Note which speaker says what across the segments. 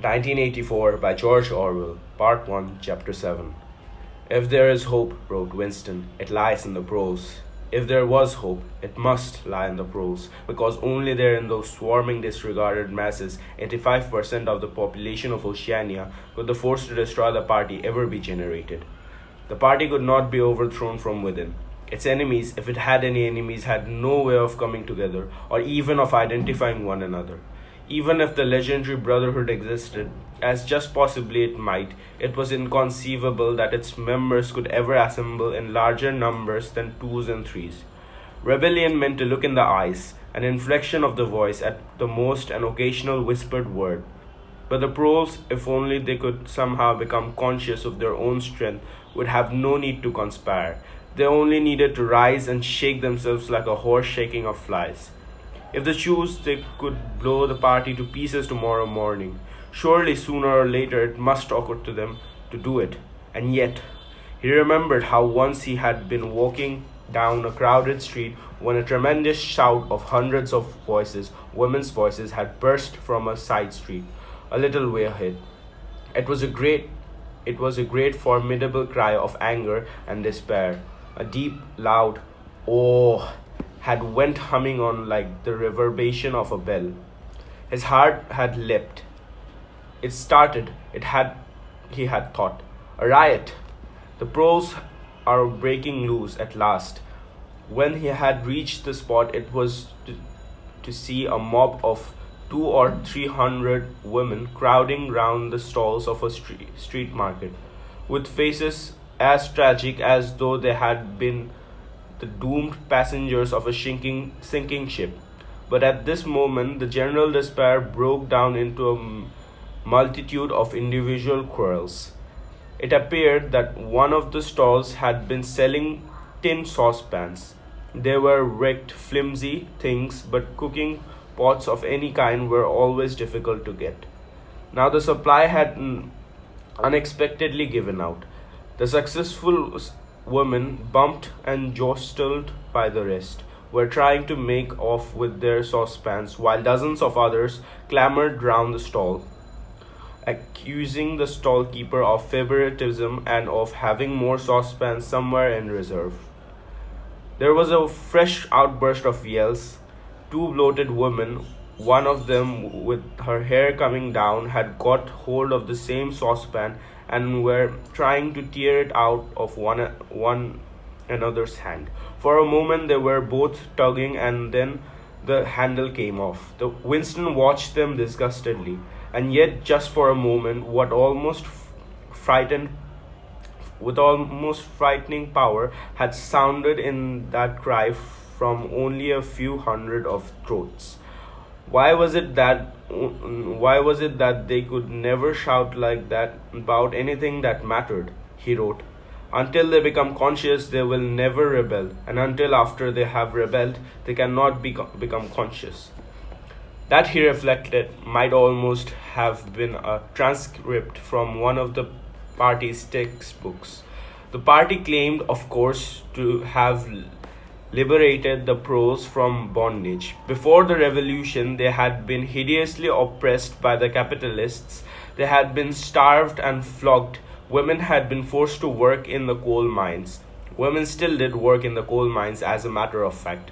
Speaker 1: 1984 by George Orwell, Part-1, Chapter-7. If there is hope, wrote Winston, it lies in the prose. If there was hope, it must lie in the prose, because only there in those swarming disregarded masses, 85% of the population of Oceania, could the force to destroy the party ever be generated. The party could not be overthrown from within. Its enemies, if it had any enemies, had no way of coming together, or even of identifying one another. Even if the legendary brotherhood existed, as just possibly it might, it was inconceivable that its members could ever assemble in larger numbers than twos and threes. Rebellion meant to look in the eyes, an inflection of the voice, at the most an occasional whispered word. But the proles, if only they could somehow become conscious of their own strength, would have no need to conspire. They only needed to rise and shake themselves like a horse shaking of flies. If they chose, they could blow the party to pieces tomorrow morning. Surely sooner or later it must occur to them to do it. And yet, he remembered how once he had been walking down a crowded street when a tremendous shout of hundreds of voices, women's voices, had burst from a side street, a little way ahead. It was a great formidable cry of anger and despair. A deep, loud "oh" had went humming on like the reverberation of a bell. His heart had leapt. It started. He had thought. A riot. The pros are breaking loose at last. When he had reached the spot, it was to see a mob of 200 or 300 women crowding round the stalls of a street market, with faces as tragic as though they had been the doomed passengers of a sinking ship. But at this moment, the general despair broke down into a multitude of individual quarrels. It appeared that one of the stalls had been selling tin saucepans. They were wrecked, flimsy things, but cooking pots of any kind were always difficult to get. Now the supply had unexpectedly given out. The successful women, bumped and jostled by the rest, were trying to make off with their saucepans, while dozens of others clamored round the stall, accusing the stall-keeper of favoritism and of having more saucepans somewhere in reserve. There was a fresh outburst of yells. Two bloated women, one of them with her hair coming down, had got hold of the same saucepan and were trying to tear it out of one another's hand. For a moment they were both tugging, and then the handle came off. Winston watched them disgustedly, and yet just for a moment, with almost frightening power had sounded in that cry from only a few hundred of throats. Why was it that they could never shout like that about anything that mattered? He wrote. Until they become conscious, they will never rebel, and until after they have rebelled, they cannot become conscious. That, he reflected, might almost have been a transcript from one of the party's textbooks. The party claimed, of course, to have liberated the pros from bondage. Before the revolution, they had been hideously oppressed by the capitalists. They had been starved and flogged. Women had been forced to work in the coal mines. Women still did work in the coal mines, as a matter of fact.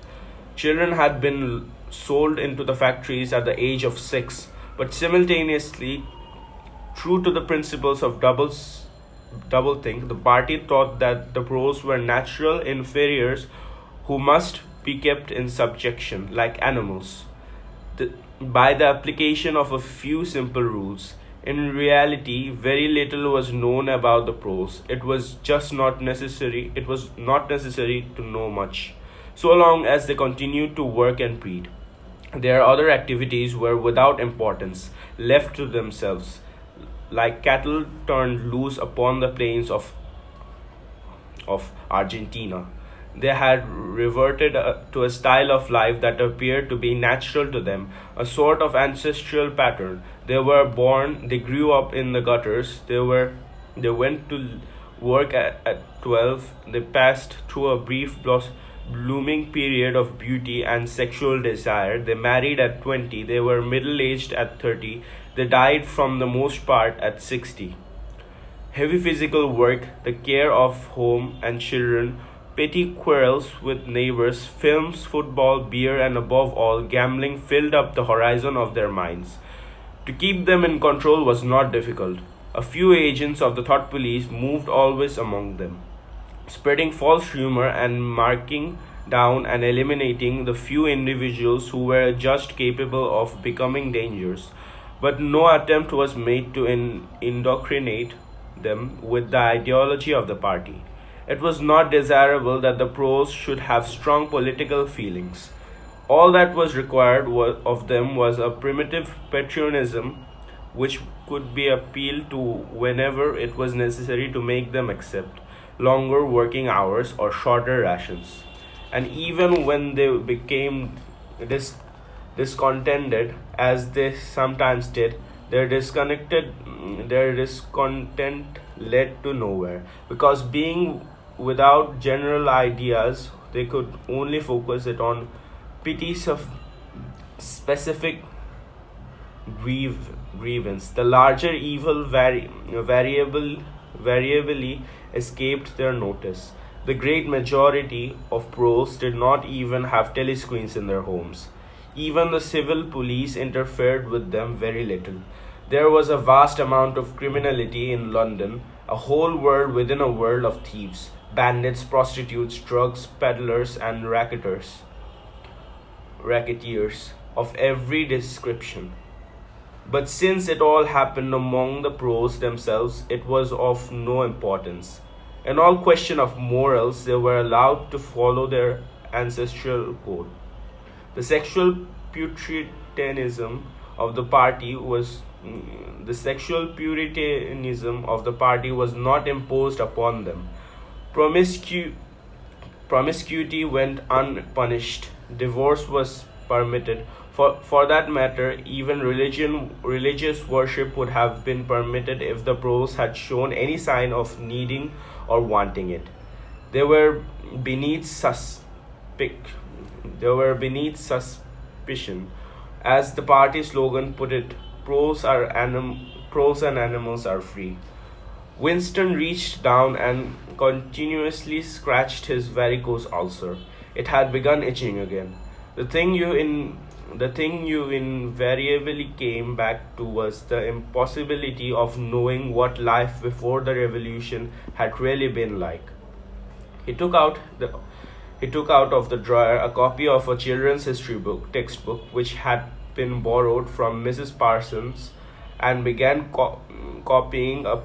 Speaker 1: Children had been sold into the factories at the age of 6, but simultaneously, true to the principles of doublethink, the party thought that the pros were natural inferiors who must be kept in subjection like animals by the application of a few simple rules. In reality, very little was known about the pros. It was not necessary to know much, so long as they continued to work and breed. Their other activities were without importance, left to themselves, like cattle turned loose upon the plains of Argentina. They had reverted to a style of life that appeared to be natural to them, a sort of ancestral pattern. They were born, they grew up in the gutters, they went to work at 12, they passed through a brief blooming period of beauty and sexual desire, they married at 20, they were middle-aged at 30, They died from the most part at 60. Heavy physical work, the care of home and children, petty quarrels with neighbors, films, football, beer, and above all, gambling filled up the horizon of their minds. To keep them in control was not difficult. A few agents of the thought police moved always among them, spreading false rumor and marking down and eliminating the few individuals who were judged capable of becoming dangerous. But no attempt was made to indoctrinate them with the ideology of the party. It was not desirable that the pros should have strong political feelings. All that was required of them was a primitive patriotism which could be appealed to whenever it was necessary to make them accept longer working hours or shorter rations. And even when they became discontented, as they sometimes did, their discontent led to nowhere, because being without general ideas, they could only focus it on pities of specific grievance. The larger evil variably escaped their notice. The great majority of pros did not even have telescreens in their homes. Even the civil police interfered with them very little. There was a vast amount of criminality in London, a whole world within a world of thieves, bandits, prostitutes, drugs, peddlers, and racketeers of every description. But since it all happened among the pros themselves, it was of no importance. In all question of morals, they were allowed to follow their ancestral code. The sexual puritanism of the party was not imposed upon them. Promiscuity went unpunished. Divorce was permitted. For that matter, even religious worship would have been permitted if the pros had shown any sign of needing or wanting it. They were beneath suspicion. As the party slogan put it, pros and animals are free. Winston reached down and continuously scratched his varicose ulcer. It had begun itching again. The thing you invariably came back to was the impossibility of knowing what life before the revolution had really been like. He took out of the drawer a copy of a children's history textbook which had been borrowed from Mrs. Parsons, and began copying a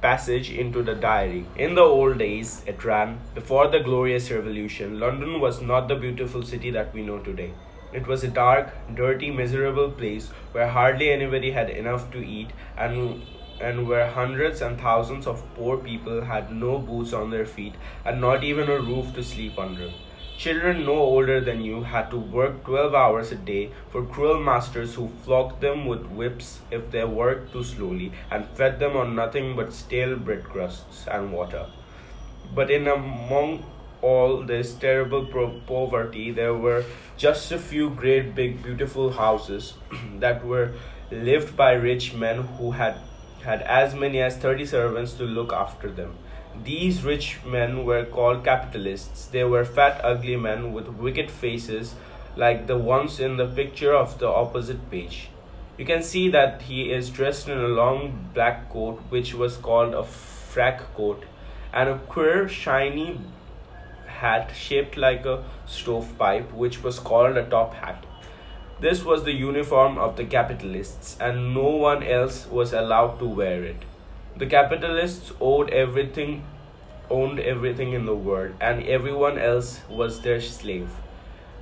Speaker 1: passage into the diary. In the old days, it ran, before the glorious revolution, London was not the beautiful city that we know today. It was a dark, dirty, miserable place where hardly anybody had enough to eat, and where hundreds and thousands of poor people had no boots on their feet and not even a roof to sleep under. Children no older than you had to work 12 hours a day for cruel masters who flogged them with whips if they worked too slowly, and fed them on nothing but stale bread crusts and water. But in among all this terrible poverty, there were just a few great big beautiful houses that were lived by rich men who had as many as 30 servants to look after them. These rich men were called capitalists. They were fat, ugly men with wicked faces like the ones in the picture of the opposite page. You can see that he is dressed in a long black coat, which was called a frack coat, and a queer, shiny hat shaped like a stovepipe, which was called a top hat. This was the uniform of the capitalists, and no one else was allowed to wear it. The capitalists owned everything in the world, and everyone else was their slave.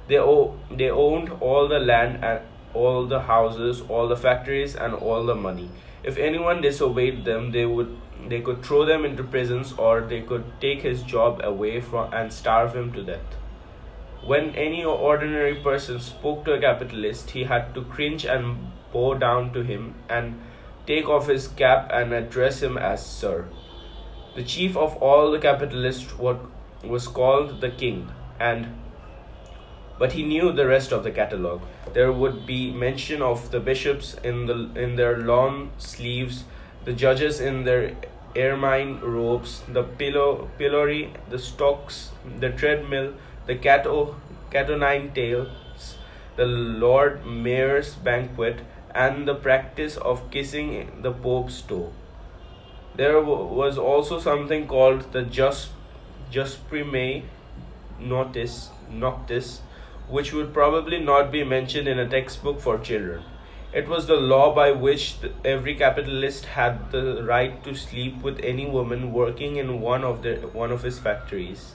Speaker 1: They owned all the land and all the houses, all the factories, and all the money. If anyone disobeyed them, they could throw them into prisons, or they could take his job away and starve him to death. When any ordinary person spoke to a capitalist, he had to cringe and bow down to him and take off his cap and address him as Sir. The chief of all the capitalists was called the king, and But he knew the rest of the catalogue. There would be mention of the bishops in their lawn sleeves, the judges in their ermine robes, the pillory, the stocks, the treadmill, the cat o' nine tails, the Lord Mayor's banquet, and the practice of kissing the Pope's toe. There was also something called the just prime noctis, which would probably not be mentioned in a textbook for children. It was the law by which every capitalist had the right to sleep with any woman working in one of his factories.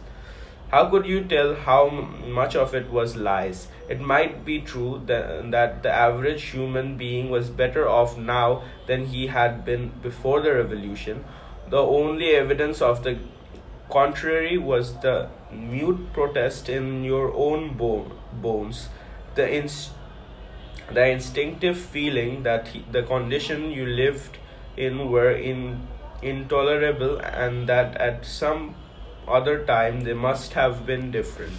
Speaker 1: How could you tell how much of it was lies? It might be true that the average human being was better off now than he had been before the revolution. The only evidence of the contrary was the mute protest in your own bones, the, the instinctive feeling that the condition you lived in were intolerable and that at some other time they must have been different.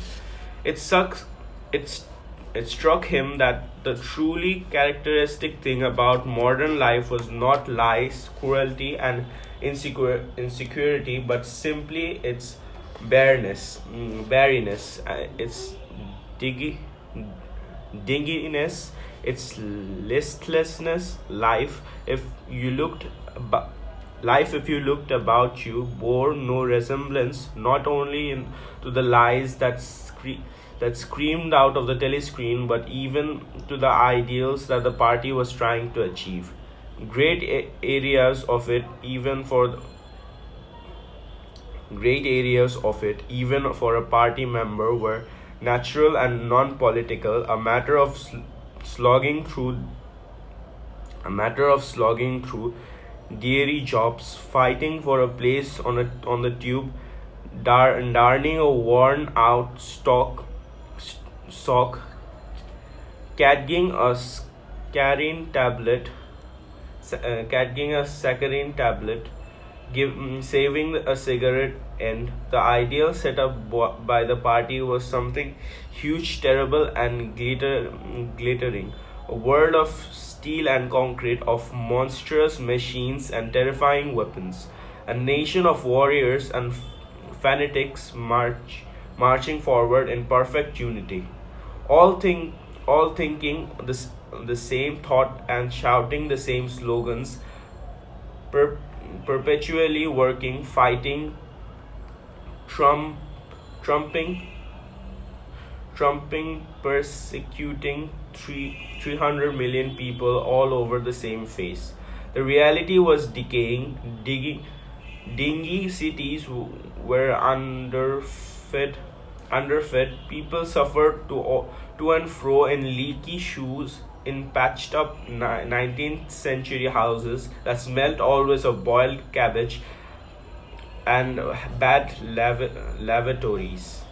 Speaker 1: It sucks. It's it struck him that the truly characteristic thing about modern life was not lies, cruelty, and insecurity, but simply its barrenness, its diggy, dinginess, its listlessness. Life, if you looked about you, bore no resemblance not only to the lies that screamed out of the telescreen, but even to the ideals that the party was trying to achieve. Areas of it, even for a party member, were natural and non-political, a matter of slogging through dairy jobs, fighting for a place on the tube, darning a worn out sock, cadging a saccharine tablet, saving a cigarette end. The ideal set up by the party was something huge, terrible, and glittering. A world of steel and concrete, of monstrous machines and terrifying weapons. A nation of warriors and fanatics marching forward in perfect unity. All thinking the same thought and shouting the same slogans, per- perpetually working, fighting, trump, trumping, persecuting 300 million people all over the same face. The reality was decaying. Dingy cities were underfed. People suffered to and fro in leaky shoes, in patched up 19th century houses that smelt always of boiled cabbage and bad lavatories.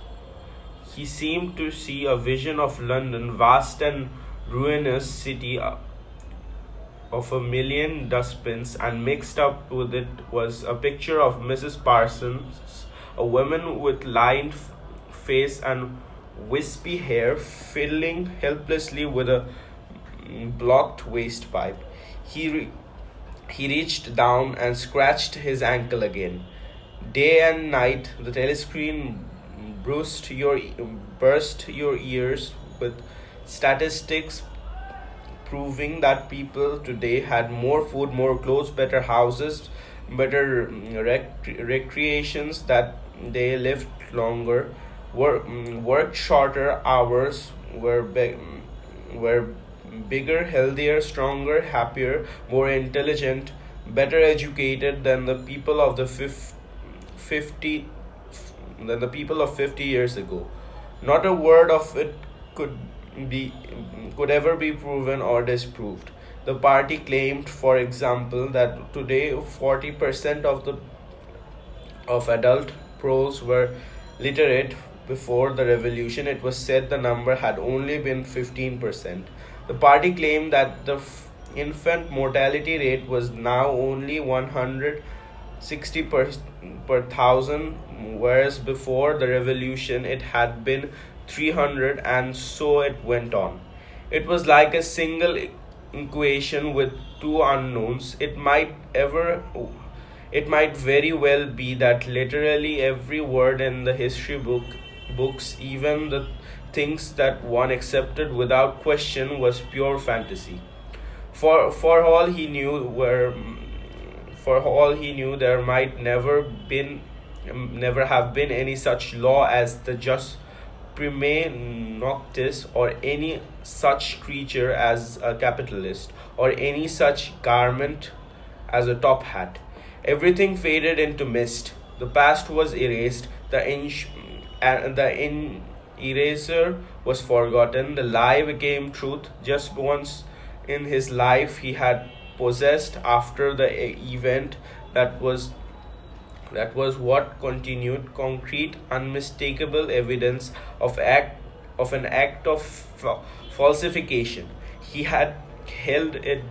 Speaker 1: He seemed to see a vision of London, vast and ruinous city of a million dustbins, and mixed up with it was a picture of Mrs. Parsons, a woman with lined face and wispy hair, fiddling helplessly with a blocked waste pipe. He reached down and scratched his ankle again. Day and night, the telescreen burst your ears with statistics proving that people today had more food, more clothes, better houses, better recreations, that they lived longer, worked shorter hours, were bigger, healthier, stronger, happier, more intelligent, better educated than the people of the 50 50 years ago. Not a word of it could could ever be proven or disproved. The party claimed, for example, that today 40% of adult pros were literate. Before the revolution, it was said the number had only been 15%. The party claimed that the infant mortality rate was now only 160 per thousand, whereas before the revolution it had been 300, and so it went on. It was like a single equation with two unknowns. It might very well be that literally every word in the books, even the things that one accepted without question, was pure fantasy. For all he knew, there might never have been any such law as the just prime noctis, or any such creature as a capitalist, or any such garment as a top hat. Everything faded into mist. The past was erased. The eraser was forgotten. The lie became truth. Just once in his life he had possessed after the event that was what continued, concrete, unmistakable evidence of an act of falsification. He had held it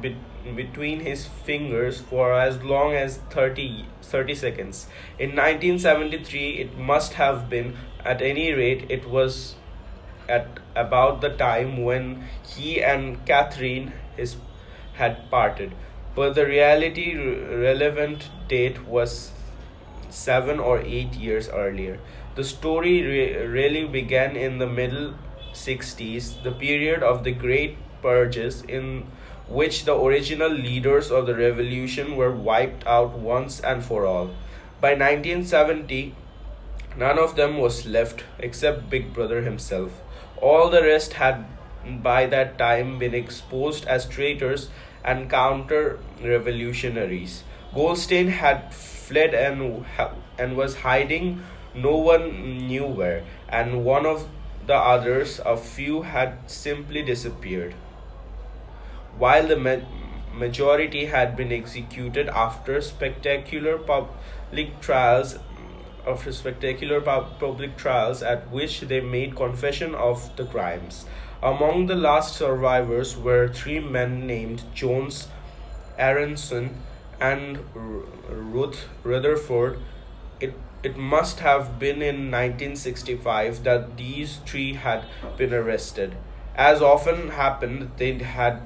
Speaker 1: between his fingers for as long as 30 seconds. In 1973, it must have been. At any rate, it was at about the time when he and Catherine had parted. But the relevant date was 7 or 8 years earlier. The story really began in the middle 60s, the period of the Great Purges, in which the original leaders of the revolution were wiped out once and for all. By 1970, none of them was left except Big Brother himself. All the rest had by that time been exposed as traitors and counter revolutionaries. Goldstein had fled and was hiding no one knew where, and one of the others, a few, had simply disappeared, while the majority had been executed after spectacular public trials at which they made confession of the crimes. Among the last survivors were three men named Jones, Aronson, and Ruth Rutherford. It must have been in 1965 that these three had been arrested. As often happened, they had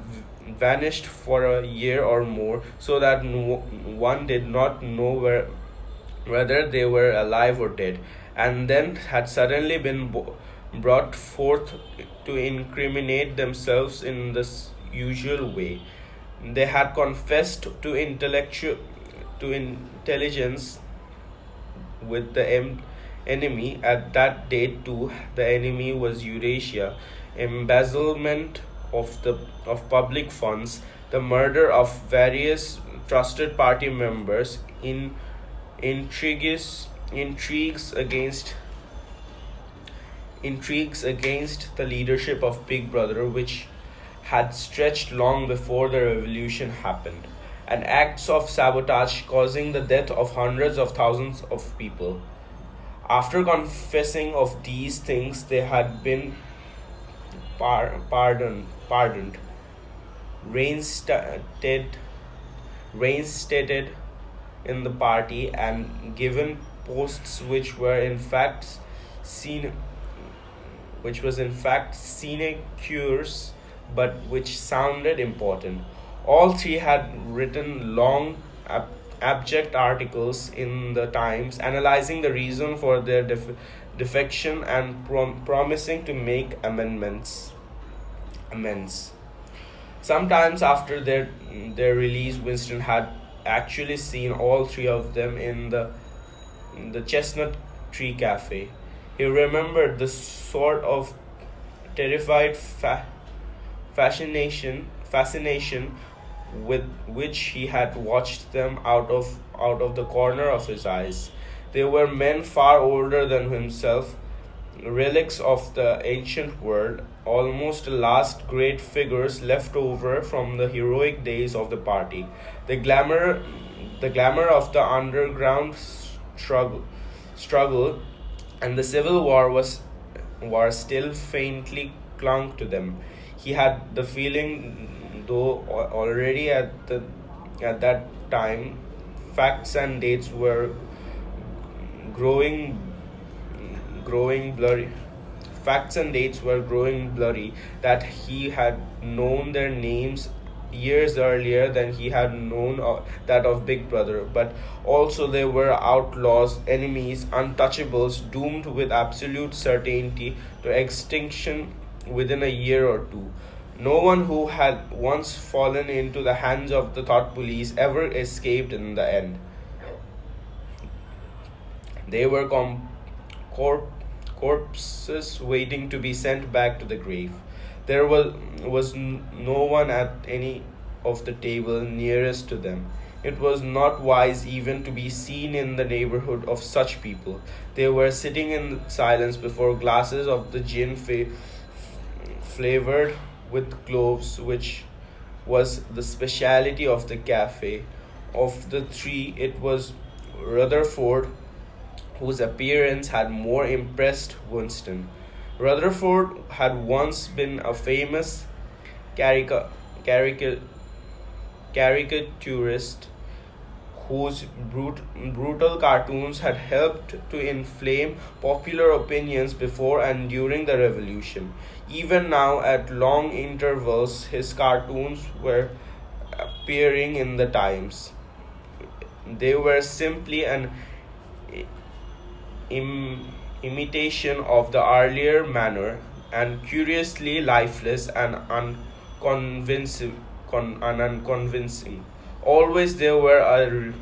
Speaker 1: vanished for a year or more, so that one did not know whether they were alive or dead, and then had suddenly been brought forth to incriminate themselves in the usual way. They had confessed to intelligence with the enemy. At that date too, the enemy was Eurasia, embezzlement of public funds, the murder of various trusted party members, in intrigues against the leadership of Big Brother, which had stretched long before the revolution happened, and acts of sabotage causing the death of hundreds of thousands of people. After confessing of these things, they had been pardoned, reinstated in the party, and given posts which was in fact sinecures, but which sounded important. All three had written long, abject articles in the Times analyzing the reason for their defection and promising to make amends. Sometimes after their release, Winston had actually seen all three of them in the Chestnut Tree Cafe. He remembered the sort of terrified fascination with which he had watched them out of the corner of his eyes. They were men far older than himself, relics of the ancient world, almost the last great figures left over from the heroic days of the party. The glamour of the underground struggle and the Civil War still faintly clung to them. He had the feeling, though already at that time facts and dates were growing blurry. facts and dates were growing blurry, that he had known their names years earlier than he had known that of Big Brother, but also they were outlaws, enemies, untouchables, doomed with absolute certainty to extinction within a year or two. No one who had once fallen into the hands of the thought police ever escaped in the end. They were corpses waiting to be sent back to the grave. There was no one at any of the table nearest to them. It was not wise even to be seen in the neighborhood of such people. They were sitting in silence before glasses of the gin flavored with cloves, which was the speciality of the cafe. Of the three, it was Rutherford whose appearance had more impressed Winston. Rutherford had once been a famous carica- carica- caricaturist whose brutal cartoons had helped to inflame popular opinions before and during the Revolution. Even now, at long intervals, his cartoons were appearing in the Times. They were simply an imitation of the earlier manner, and curiously lifeless and unconvincing. Always there were a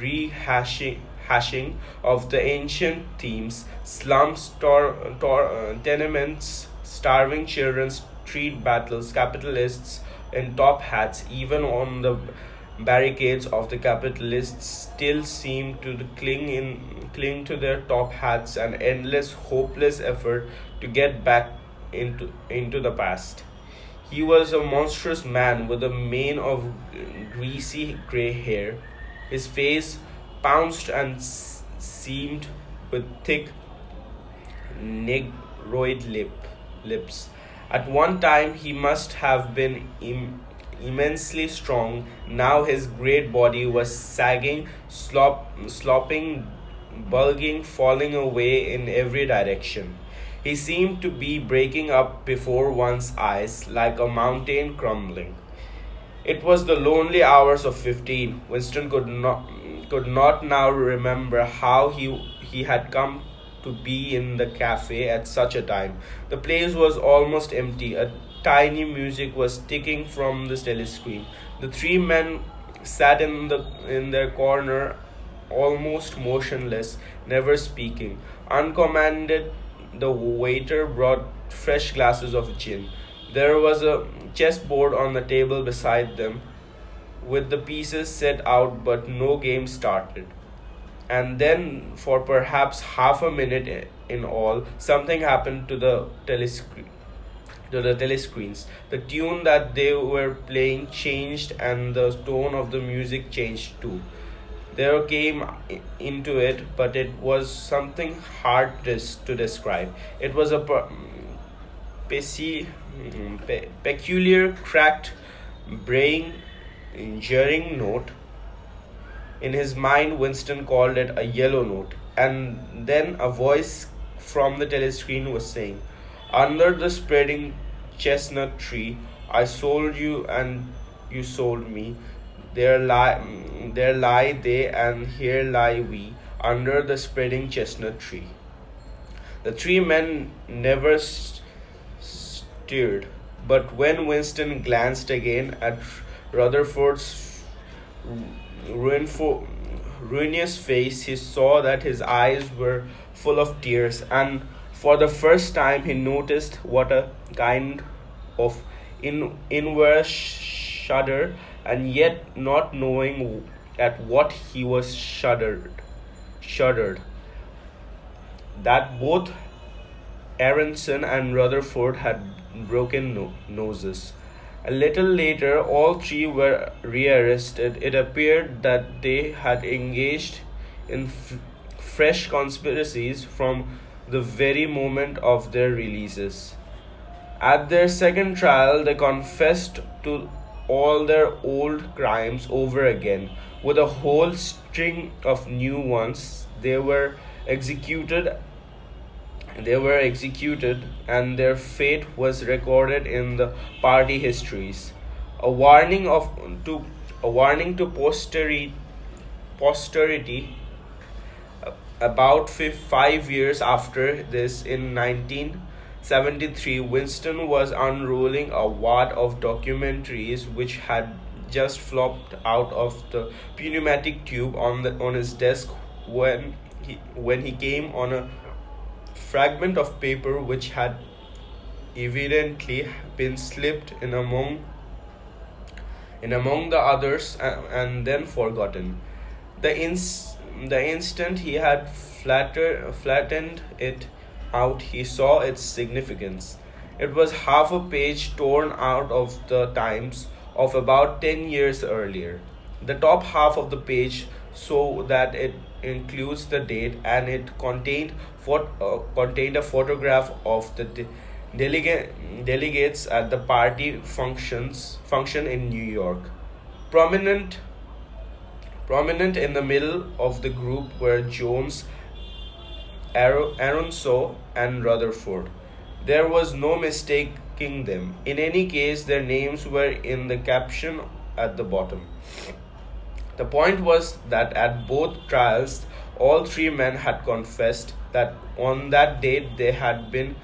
Speaker 1: rehashing of the ancient themes: slums, tenements, starving children, street battles, capitalists in top hats. Even on the barricades of the capitalists still seem to cling to their top hats, an endless, hopeless effort to get back into the past. He was a monstrous man with a mane of greasy gray hair. His face pounced and seamed with thick negroid lips. At one time he must have been immensely strong. Now his great body was sagging, slopping, bulging, falling away in every direction. He seemed to be breaking up before one's eyes like a mountain crumbling. It was the lonely hours of 15. Winston could not now remember how he had come to be in the cafe at such a time. The place was almost empty. A tiny music was ticking from the telescreen. The three men sat in their corner, almost motionless, never speaking. Uncommanded, the waiter brought fresh glasses of gin. There was a chessboard on the table beside them, with the pieces set out, but no game started. And then, for perhaps half a minute in all, something happened to the telescreens. The tune that they were playing changed, and the tone of the music changed too. There came into it, but it was something hard to describe. It was a peculiar, cracked, braying, jarring note. In his mind, Winston called it a yellow note. And then a voice from the telescreen was saying, "Under the spreading chestnut tree, I sold you and you sold me. There lie they, and here lie we, under the spreading chestnut tree." The three men never stirred, but when Winston glanced again at Rutherford's ruinous face, he saw that his eyes were full of tears, and for the first time he noticed what a kind of inward shudder, and yet not knowing at what he was shuddered. That both Aronson and Rutherford had broken noses. A little later, all three were rearrested. It appeared that they had engaged in fresh conspiracies from the very moment of their releases. At their second trial, they confessed to all their old crimes over again, with a whole string of new ones. They were executed They were executed, and their fate was recorded in the party histories. A warning of to a warning to posterity. About 5 years after this, in 1973, Winston was unrolling a wad of documentaries which had just flopped out of the pneumatic tube on his desk when he came on a fragment of paper which had evidently been slipped in among the others, and then forgotten. The instant he had flattened it out, he saw its significance. It was half a page torn out of the Times of about 10 years earlier. The top half of the page, so that it includes the date, and it contained a photograph of the delegates at the party function in New York. Prominent Prominent in the middle of the group were Jones, Aronso, and Rutherford. There was no mistaking them. In any case, their names were in the caption at the bottom. The point was that at both trials, all three men had confessed that on that date they had been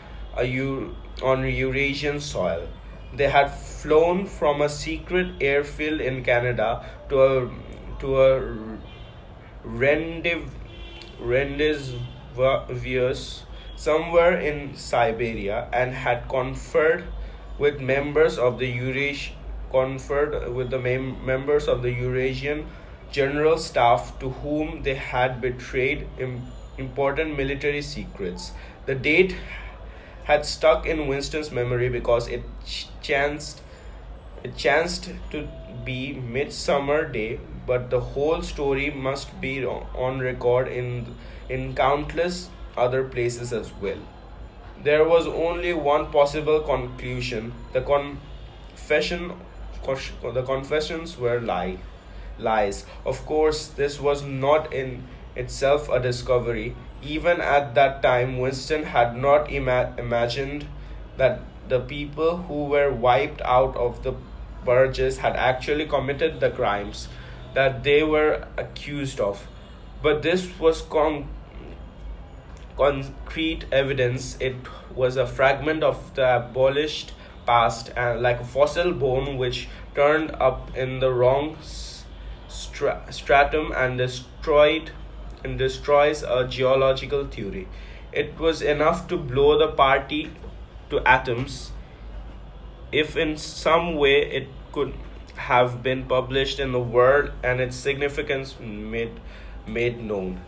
Speaker 1: on Eurasian soil. They had flown from a secret airfield in Canada to a rendezvous somewhere in Siberia, and had with members of the Eurasian conferred with the members of the Eurasian General Staff, to whom they had betrayed important military secrets. The date had stuck in Winston's memory because it chanced to be Midsummer Day, but the whole story must be on record in countless other places as well. There was only one possible conclusion: the confessions were lies. Of course, this was not in itself a discovery. Even at that time, Winston had not imagined that the people who were wiped out of the Burgess had actually committed the crimes that they were accused of. But this was concrete evidence. It was a fragment of the abolished past, and like a fossil bone which turned up in the wrong stratum and destroys a geological theory. It was enough to blow the party to atoms if in some way it could have been published in the world and its significance made known.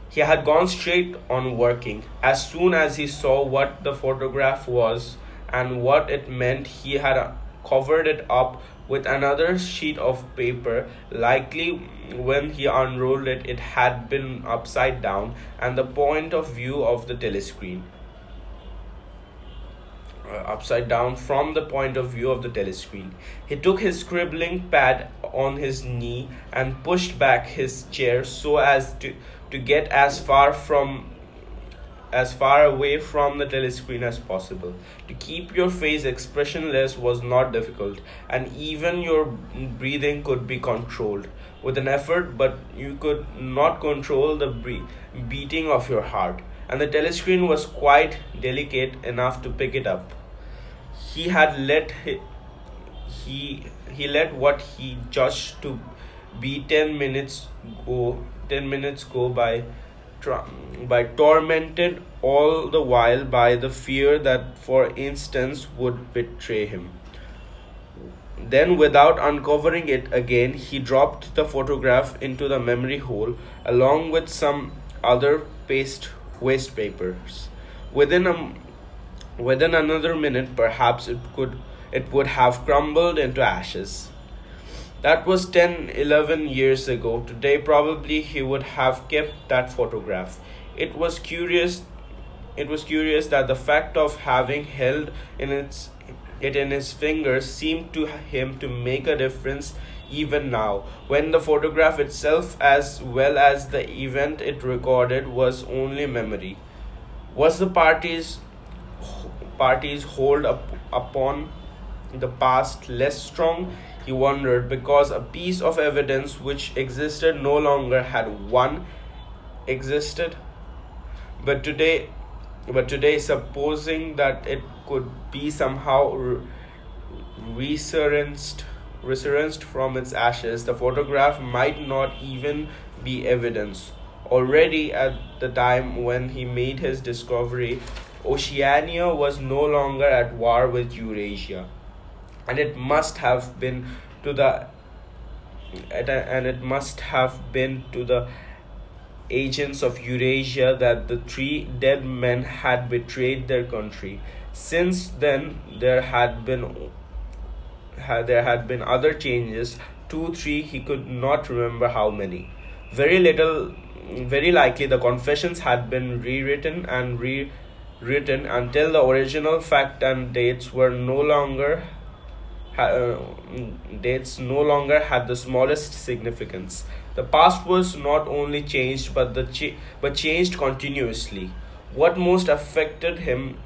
Speaker 1: He had gone straight on working. As soon as he saw what the photograph was and what it meant, he had covered it up with another sheet of paper. Likely, when he unrolled it, it had been upside down, and the point of view of the telescreen. Upside down from the point of view of the telescreen. He took his scribbling pad on his knee and pushed back his chair so as to get as far away from the telescreen as possible. To keep your face expressionless was not difficult, and even your breathing could be controlled with an effort, but you could not control the beating of your heart, and the telescreen was quite delicate enough to pick it up. He had let what he judged to be 10 minutes go by, tormented all the while by the fear that, for instance, would betray him. Then, without uncovering it again, he dropped the photograph into the memory hole along with some other waste papers. Within another minute, perhaps it would have crumbled into ashes. That was 10, 11 years ago. Today, probably he would have kept that photograph. It was curious that the fact of having held it in his fingers seemed to him to make a difference even now, when the photograph itself, as well as the event it recorded, was only memory. Was the party's hold upon the past less strong? He wondered, because a piece of evidence which existed no longer had one existed. But today, supposing that it could be somehow resurrected from its ashes, the photograph might not even be evidence. Already at the time when he made his discovery, Oceania was no longer at war with Eurasia, and it must have been to the agents of Eurasia that the three dead men had betrayed their country. Since then, there had been other changes, 2, 3, he could not remember how many. Very likely the confessions had been rewritten until the original fact and dates no longer had the smallest significance. The past was not only changed but changed continuously. What most afflicted him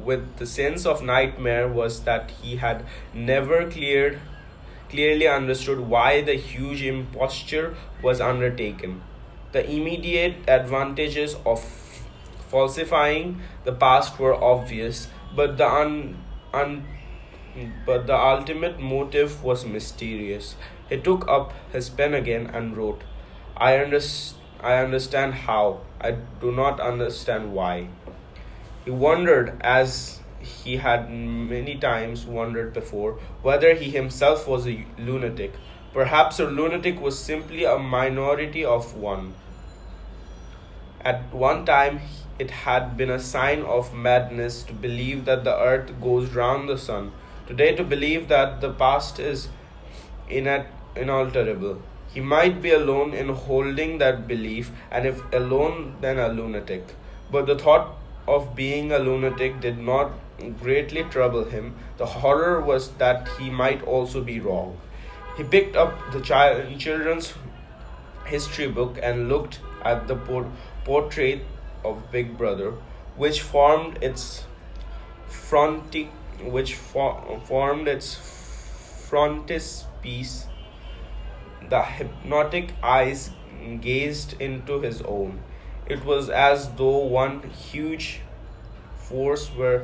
Speaker 1: with the sense of nightmare was that he had never clearly understood why the huge imposture was undertaken. The immediate advantages of falsifying the past were obvious, but the ultimate motive was mysterious. He took up his pen again and wrote, I understand how. I do not understand why." He wondered, as he had many times wondered before, whether he himself was a lunatic. Perhaps a lunatic was simply a minority of one. At one time, it had been a sign of madness to believe that the earth goes round the sun. Today, to believe that the past is inalterable. He might be alone in holding that belief, and if alone, then a lunatic. But the thought of being a lunatic did not greatly trouble him. The horror was that he might also be wrong. He picked up the children's history book and looked at the portrait of Big Brother, which formed its frontispiece. The hypnotic eyes gazed into his own. It was as though one huge force were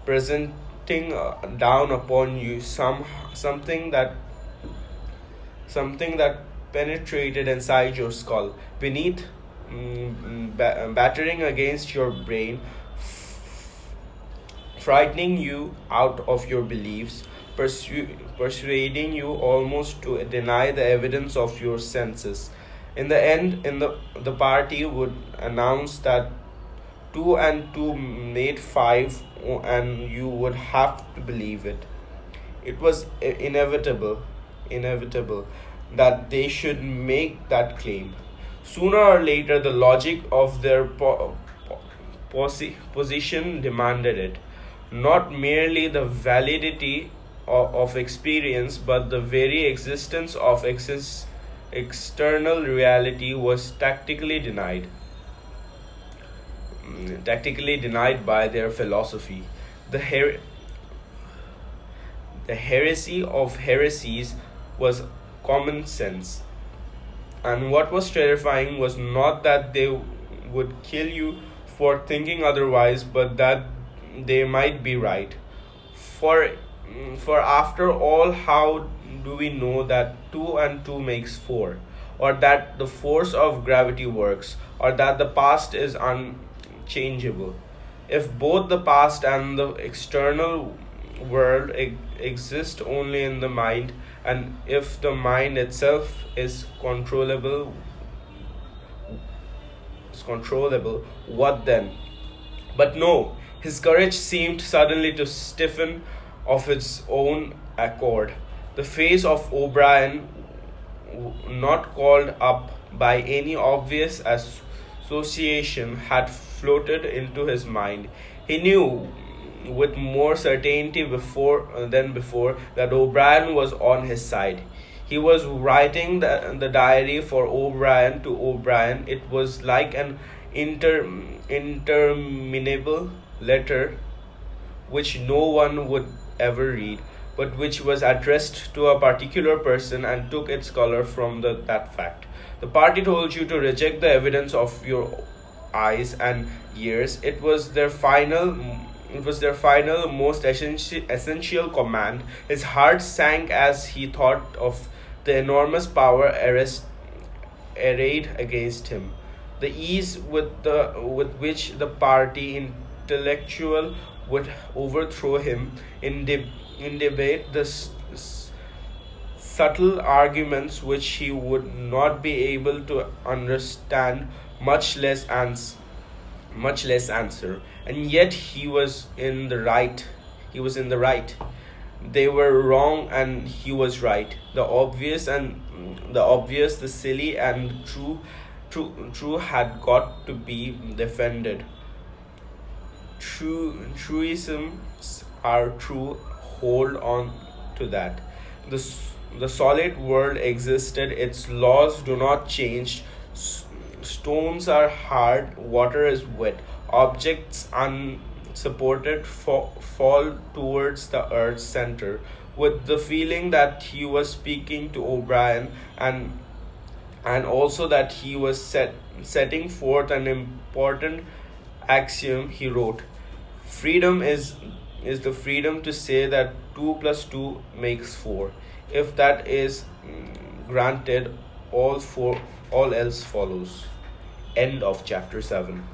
Speaker 1: presenting down upon you something that penetrated inside your skull, beneath, battering against your brain, frightening you out of your beliefs, persuading you almost to deny the evidence of your senses. In the end, the party would announce that 2 and 2 made 5, and you would have to believe it. It was inevitable that they should make that claim. Sooner or later, the logic of their position demanded it. Not merely the validity of experience, but the very existence of external reality was tactically denied by their philosophy. The heresy of heresies was common sense. And what was terrifying was not that they would kill you for thinking otherwise, but that they might be right. For after all, how do we know that 2 and 2 makes 4, or that the force of gravity works, or that the past is unchangeable? If both the past and the external world exist only in the mind, and if the mind itself is controllable, what then? But no, his courage seemed suddenly to stiffen of its own accord. The face of O'Brien, not called up by any obvious association, had floated into his mind. He knew with more certainty than before that O'Brien was on his side. He was writing the diary for O'Brien to O'Brien. It was like an interminable letter which no one would ever read, but which was addressed to a particular person and took its color from that fact. The party told you to reject the evidence of your eyes and ears. It was their final, most essential command. His heart sank as he thought of the enormous power arrayed against him. The ease with which the party intellectual would overthrow him in debate, subtle arguments which he would not be able to understand, much less answer. And yet he was in the right. They were wrong and he was right. The silly and true had got to be defended. Truisms are true. Hold on to that. The solid world existed. Its laws do not change. Stones are hard, water is wet. Objects unsupported fall towards the earth's center. With the feeling that he was speaking to O'Brien, and also that he was setting forth an important axiom, he wrote, "Freedom is the freedom to say that 2 plus 2 makes 4. If that is granted, all else follows." End of chapter 7.